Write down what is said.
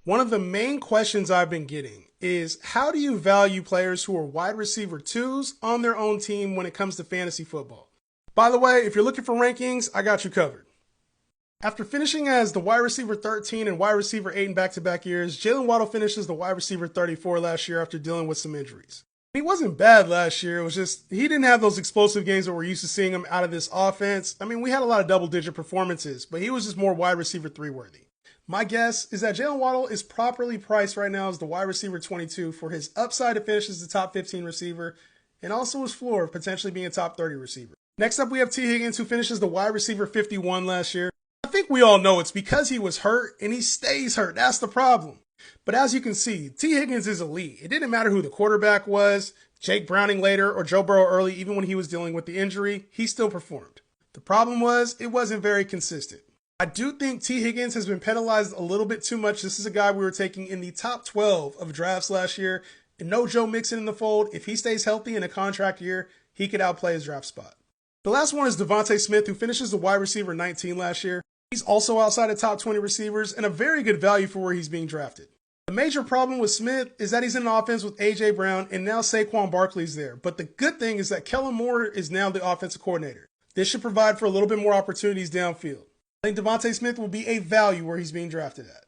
One of the main questions I've been getting is how do you value players who are wide receiver 2s on their own team when it comes to fantasy football? By the way, if you're looking for rankings, I got you covered. After finishing as the wide receiver 13 and wide receiver 8 in back-to-back years, Jaylen Waddle finishes the wide receiver 34 last year after dealing with some injuries. He wasn't bad last year. It was just he didn't have those explosive games that we're used to seeing him out of this offense. I mean, we had a lot of double-digit performances, but he was just more wide receiver 3 worthy. My guess is that Jaylen Waddle is properly priced right now as the wide receiver 22 for his upside to finish as the top 15 receiver and also his floor of potentially being a top 30 receiver. Next up, we have T. Higgins, who finishes the wide receiver 51 last year. I think we all know it's because he was hurt and he stays hurt. That's the problem. But as you can see, T. Higgins is elite. It didn't matter who the quarterback was, Jake Browning later or Joe Burrow early, even when he was dealing with the injury, he still performed. The problem was it wasn't very consistent. I do think T. Higgins has been penalized a little bit too much. This is a guy we were taking in the top 12 of drafts last year. And no Joe Mixon in the fold. If he stays healthy in a contract year, he could outplay his draft spot. The last one is Devonte Smith, who finishes the wide receiver 19 last year. He's also outside of top 20 receivers and a very good value for where he's being drafted. The major problem with Smith is that he's in an offense with A.J. Brown and now Saquon Barkley's there. But the good thing is that Kellen Moore is now the offensive coordinator. This should provide for a little bit more opportunities downfield. I think Devonte Smith will be a value where he's being drafted at.